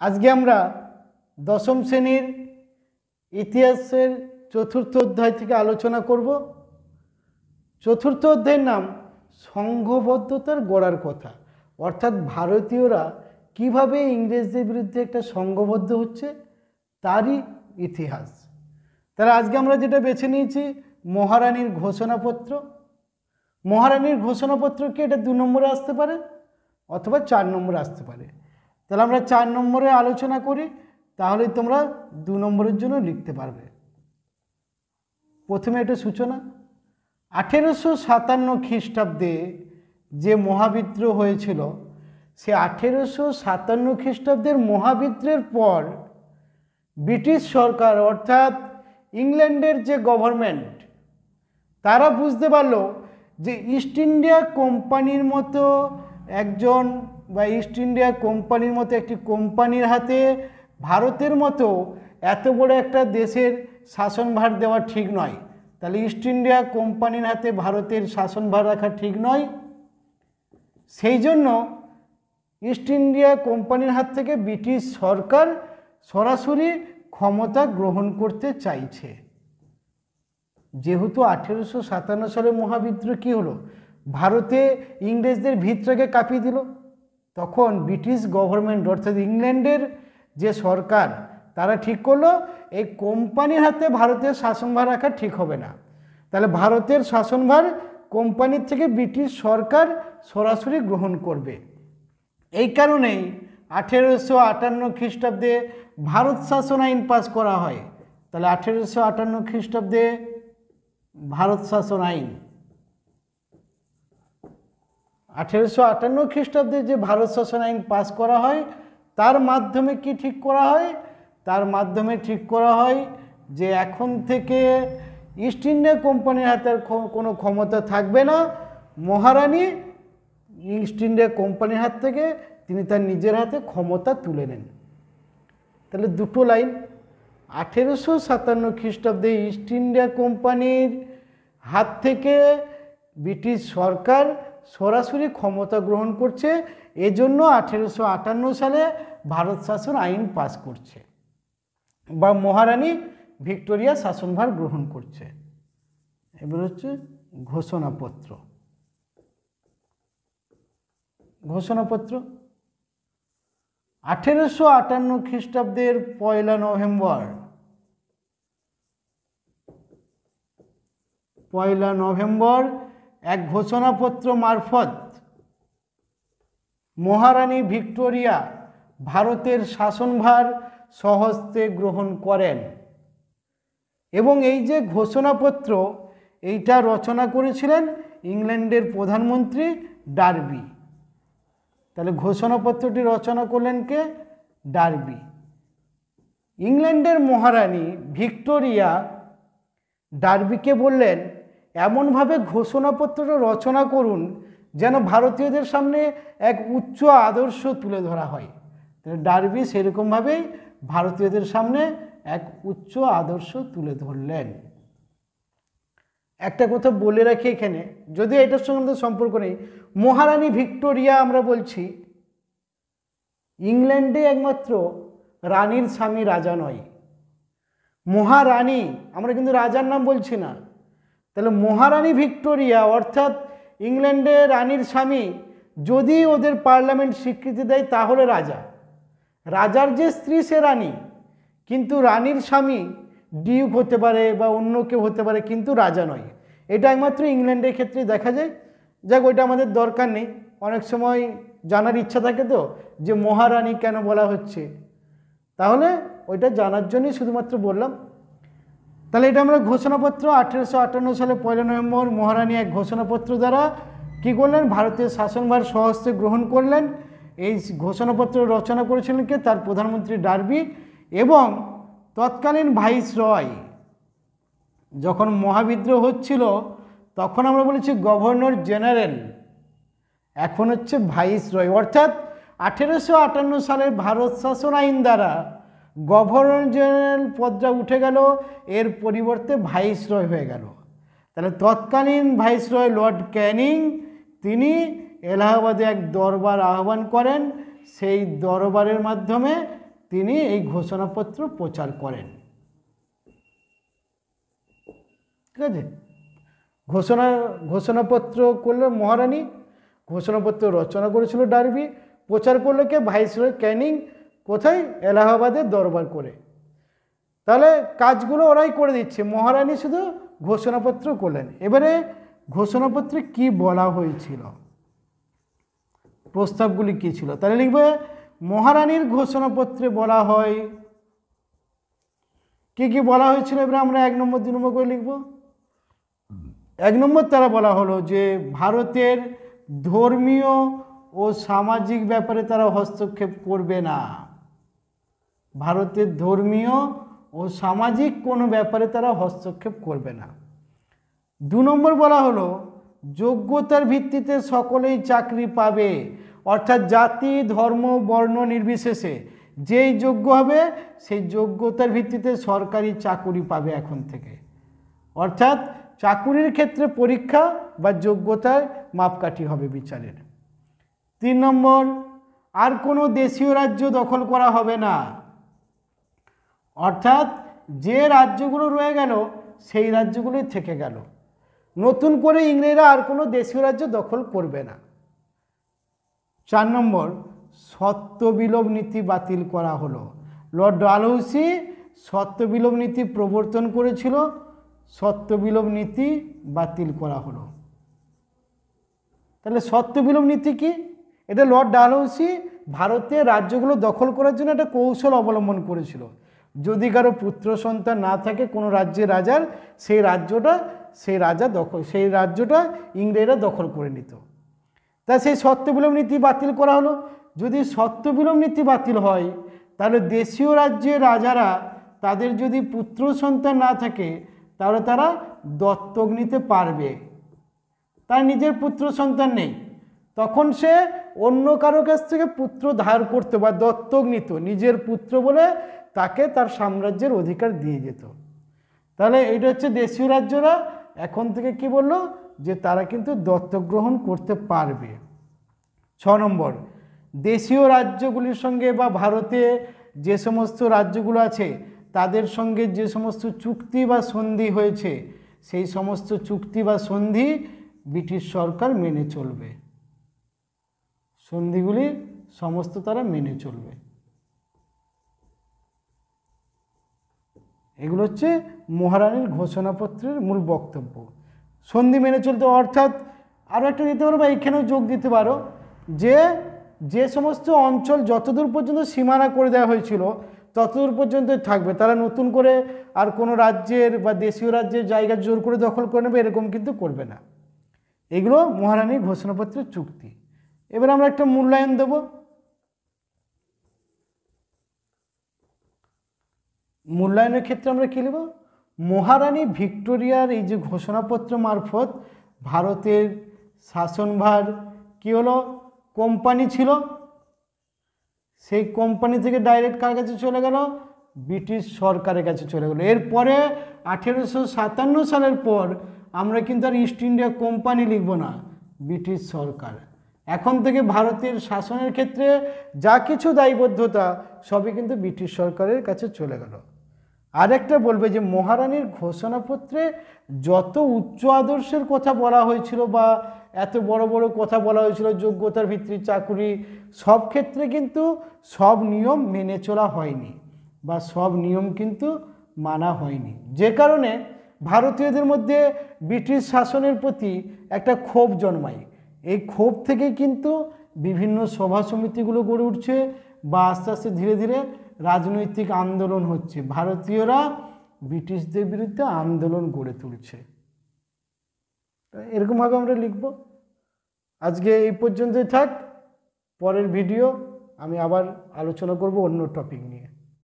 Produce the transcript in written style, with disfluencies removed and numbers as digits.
আজকে আমরা দশম শ্রেণীর ইতিহাসের চতুর্থ অধ্যায় থেকে আলোচনা করব। চতুর্থ অধ্যায়ের নাম সংঘবদ্ধতার গড়ার কথা, অর্থাৎ ভারতীয়রা কিভাবে ইংরেজদের বিরুদ্ধে একটা সংঘবদ্ধ হচ্ছে তারই ইতিহাস। তাহলে আজকে আমরা যেটা বেছে নিয়েছি মহারানীর ঘোষণাপত্র। মহারানীর ঘোষণাপত্র কি এটা 2 নম্বরে আসতে পারে অথবা 4 নম্বরে আসতে পারে। তাহলে আমরা 4 নম্বরে আলোচনা করি, তাহলে তোমরা 2 নম্বরের জন্য লিখতে পারবে। প্রথমে এটা সূচনা। 1857 খ্রিস্টাব্দে যে মহাবিদ্রোহ হয়েছিল, সে 1857 খ্রিস্টাব্দের মহাবিদ্রোহের পর ব্রিটিশ সরকার অর্থাৎ ইংল্যান্ডের যে গভর্নমেন্ট, তারা বুঝতে পারলো যে ইস্ট ইন্ডিয়া কোম্পানির মতো একজন বা ইস্ট ইন্ডিয়া কোম্পানির মতো একটি কোম্পানির হাতে ভারতের মতো এত বড় একটা দেশের শাসনভার দেওয়া ঠিক নয়। তাহলে ইস্ট ইন্ডিয়া কোম্পানির হাতে ভারতের শাসনভার রাখা ঠিক নয়। সেই জন্য ইস্ট ইন্ডিয়া কোম্পানির হাত থেকে ব্রিটিশ সরকার সরাসরি ক্ষমতা গ্রহণ করতে চাইছে। যেহেতু 1857 সালে মহাবিদ্রোহ কী হলো, ভারতে ইংরেজদের ভিতটাকে কাঁপিয়ে দিল, তখন ব্রিটিশ গভর্নমেন্ট অর্থাৎ ইংল্যান্ডের যে সরকার তারা ঠিক করলো এই কোম্পানির হাতে ভারতের শাসনভার রাখা ঠিক হবে না। তাহলে ভারতের শাসনভার কোম্পানির থেকে ব্রিটিশ সরকার সরাসরি গ্রহণ করবে। এই কারণেই 1858 খ্রিস্টাব্দে ভারত শাসন আইন পাস করা হয়। তাহলে 1858 খ্রিস্টাব্দে ভারত শাসন আইন, 1858 খ্রিস্টাব্দে যে ভারত শাসন আইন পাস করা হয়, তার মাধ্যমে কি ঠিক করা হয়? তার মাধ্যমে ঠিক করা হয় যে এখন থেকে ইস্ট ইন্ডিয়া কোম্পানির হাতে কোনো ক্ষমতা থাকবে না। মহারানী ইস্ট ইন্ডিয়া কোম্পানির হাত থেকে তিনি তার নিজের হাতে ক্ষমতা তুলে নেন। তাহলে দুটো লাইন, 1857 খ্রিস্টাব্দে ইস্ট ইন্ডিয়া কোম্পানির হাত থেকে ব্রিটিশ সরকার সরাসরি ক্ষমতা গ্রহণ করছে, এজন্য 1858 সালে ভারত শাসন আইন পাস করছে বা মহারানী ভিক্টোরিয়া শাসনভার গ্রহণ করছে। এবার হচ্ছে ঘোষণাপত্র। ঘোষণাপত্র 1858 খ্রিস্টাব্দের 1 নভেম্বর এক ঘোষণাপত্র মারফত মহারানী ভিক্টোরিয়া ভারতের শাসনভার স্বহস্তে গ্রহণ করেন। এবং এই যে ঘোষণাপত্র, এইটা রচনা করেছিলেন ইংল্যান্ডের প্রধানমন্ত্রী ডার্বি। তাহলে ঘোষণাপত্রটি রচনা করলেন কে? ডার্বি। ইংল্যান্ডের মহারানী ভিক্টোরিয়া ডার্বিকে বললেন এমনভাবে ঘোষণাপত্রটা রচনা করুন যেন ভারতীয়দের সামনে এক উচ্চ আদর্শ তুলে ধরা হয়। ডার্বি সেরকমভাবেই ভারতীয়দের সামনে এক উচ্চ আদর্শ তুলে ধরলেন। একটা কথা বলে রাখি এখানে, যদিও এটার সঙ্গে আমাদের সম্পর্ক নেই, মহারানী ভিক্টোরিয়া আমরা বলছি, ইংল্যান্ডে একমাত্র রানীর স্বামী রাজা নয়, মহারানী, আমরা কিন্তু রাজার নাম বলছি না। তাহলে মহারানী ভিক্টোরিয়া অর্থাৎ ইংল্যান্ডে রানীর স্বামী যদি ওদের পার্লামেন্ট স্বীকৃতি দেয় তাহলে রাজা। রাজার যে স্ত্রী সে রানী, কিন্তু রানীর স্বামী ডিউক হতে পারে বা অন্য কেউ হতে পারে, কিন্তু রাজা নয়। এটা একমাত্র ইংল্যান্ডের ক্ষেত্রে দেখা যায়। যাক, ওইটা আমাদের দরকার নেই। অনেক সময় জানার ইচ্ছা থাকে তো যে মহারানী কেন বলা হচ্ছে, তাহলে ওইটা জানার জন্যই শুধুমাত্র বললাম। তাহলে এটা আমরা ঘোষণাপত্র 1858 সালে 1 নভেম্বর মহারানী এক ঘোষণাপত্র দ্বারা কী করলেন? ভারতের শাসনভার স্বহস্তে গ্রহণ করলেন। এই ঘোষণাপত্র রচনা করেছিলেন কে? তার প্রধানমন্ত্রী ডার্বি। এবং তৎকালীন ভাইসরয়, যখন মহাবিদ্রোহ হচ্ছিল তখন আমরা বলেছি গভর্নর জেনারেল, এখন হচ্ছে ভাইসরয়। অর্থাৎ 1858 সালের ভারত শাসন আইন দ্বারা গভর্নর জেনারেল পদটা উঠে গেল, এর পরিবর্তে ভাইসরয় হয়ে গেল। তাহলে তৎকালীন ভাইসরয় লর্ড ক্যানিং তিনি এলাহাবাদে এক দরবার আহ্বান করেন। সেই দরবারের মাধ্যমে তিনি এই ঘোষণাপত্র প্রচার করেন। ঠিক আছে, ঘোষণাপত্র করলো মহারানী, ঘোষণাপত্র রচনা করেছিল ডার্বি, প্রচার করলো কে? ভাইসরয় ক্যানিং। কোথায়? এলাহাবাদের দরবার করে। তাহলে কাজগুলো ওরাই করে দিচ্ছে, মহারানী শুধু ঘোষণাপত্র করলেন। এবারে ঘোষণাপত্রে কি বলা হয়েছিল, প্রস্তাবগুলি কি ছিল, তাহলে লিখবে মহারানীর ঘোষণাপত্রে বলা হয় কি কি বলা হয়েছিল। এবারে আমরা 1 নম্বর 2 নম্বর করে লিখব। 1 নম্বর তারা বলা হলো যে ভারতের ধর্মীয় ও সামাজিক ব্যাপারে তারা হস্তক্ষেপ করবে না, ভারতের ধর্মীয় ও সামাজিক কোনো ব্যাপারে তারা হস্তক্ষেপ করবে না। 2 নম্বর বলা হলো যোগ্যতার ভিত্তিতে সকলেই চাকরি পাবে, অর্থাৎ জাতি ধর্ম বর্ণ নির্বিশেষে যেই যোগ্য হবে সেই যোগ্যতার ভিত্তিতে সরকারি চাকুরি পাবে এখন থেকে। অর্থাৎ চাকুরির ক্ষেত্রে পরীক্ষা বা যোগ্যতার মাপকাঠি হবে বিচারের। 3 নম্বর আর কোনো দেশীয় রাজ্য দখল করা হবে না, অর্থাৎ যে রাজ্যগুলো রয়ে গেল সেই রাজ্যগুলোই থেকে গেল, নতুন করে ইংরেজরা আর কোনো দেশীয় রাজ্য দখল করবে না। 4 নম্বর সত্যবিলোপ নীতি বাতিল করা হলো। লর্ড ডালহৌসি সত্যবিলোপ নীতি প্রবর্তন করেছিল, সত্যবিলোপ নীতি বাতিল করা হলো। তাহলে সত্যবিলোপ নীতি কি? এটা লর্ড ডালহৌসি ভারতের রাজ্যগুলো দখল করার জন্য একটা কৌশল অবলম্বন করেছিল। যদি কারো পুত্র সন্তান না থাকে কোনো রাজ্যের রাজার, সেই রাজ্যটা ইংরেজরা দখল করে নিত। তা সেই সত্যবিলোপ নীতি বাতিল করা হলো। যদি সত্যবিলোপ নীতি বাতিল হয় তাহলে দেশীয় রাজ্যের রাজারা তাদের যদি পুত্র সন্তান না থাকে তাহলে তারা দত্তক নিতে পারবে। তার নিজের পুত্র সন্তান নেই, তখন সে অন্য কারো কাছ থেকে পুত্র ধার করতে বা দত্তক নিত, নিজের পুত্র বলে তাকে তার সাম্রাজ্যের অধিকার দিয়ে যেত। তাহলে এটা হচ্ছে দেশীয় রাজ্যরা এখন থেকে কি বলল, যে তারা কিন্তু দত্তক গ্রহণ করতে পারবে। 6 নম্বর দেশীয় রাজ্যগুলির সঙ্গে বা ভারতে যে সমস্ত রাজ্যগুলো আছে তাদের সঙ্গে যে সমস্ত চুক্তি বা সন্ধি হয়েছে সেই সমস্ত চুক্তি বা সন্ধি ব্রিটিশ সরকার মেনে চলবে, সন্ধিগুলি সমস্ত তারা মেনে চলবে। এগুলো হচ্ছে মহারানীর ঘোষণাপত্রের মূল বক্তব্য। সন্ধি মেনে চলতে, অর্থাৎ আরও একটা দিতে পারো বা এখানেও যোগ দিতে পারো যে সমস্ত অঞ্চল যতদূর পর্যন্ত সীমানা করে দেওয়া হয়েছিল ততদূর পর্যন্তই থাকবে, তারা নতুন করে আর কোনো রাজ্যের বা দেশীয় রাজ্যের জায়গা জোর করে দখল করে নেবে এরকম কিন্তু করবে না। এগুলো মহারানীর ঘোষণাপত্রের চুক্তি। এবার আমরা একটা মূল্যায়ন দেব। মূল্যায়নের ক্ষেত্রে আমরা কী লিখব? মহারানী ভিক্টোরিয়ার এই যে ঘোষণাপত্র মারফত ভারতের শাসনভার কী হলো, কোম্পানি ছিল, সেই কোম্পানি থেকে ডাইরেক্ট কার কাছে চলে গেল? ব্রিটিশ সরকারের কাছে চলে গেল। এরপরে 1857 সালের পর আমরা কিন্তু আর ইস্ট ইন্ডিয়া কোম্পানি লিখব না, ব্রিটিশ সরকার। এখন থেকে ভারতের শাসনের ক্ষেত্রে যা কিছু দায়বদ্ধতা সবই কিন্তু ব্রিটিশ সরকারের কাছে চলে গেল। আরেকটা বলবে যে মহারানীর ঘোষণাপত্রে যত উচ্চ আদর্শের কথা বলা হয়েছিল বা এত বড় বড় কথা বলা হয়েছিল, যোগ্যতার ভিত্তিতে চাকুরি, সব ক্ষেত্রে কিন্তু সব নিয়ম মেনে চলা হয়নি বা সব নিয়ম কিন্তু মানা হয়নি, যে কারণে ভারতীয়দের মধ্যে ব্রিটিশ শাসনের প্রতি একটা ক্ষোভ জন্মায়। এই ক্ষোভ থেকে কিন্তু বিভিন্ন সভা সমিতিগুলো গড়ে উঠছে বা আস্তে আস্তে ধীরে ধীরে রাজনৈতিক আন্দোলন হচ্ছে, ভারতীয়রা ব্রিটিশদের বিরুদ্ধে আন্দোলন গড়ে তুলছে। এরকমভাবে আমরা লিখব। আজকে এই পর্যন্তই থাক, পরের ভিডিও আমি আবার আলোচনা করব অন্য টপিক নিয়ে।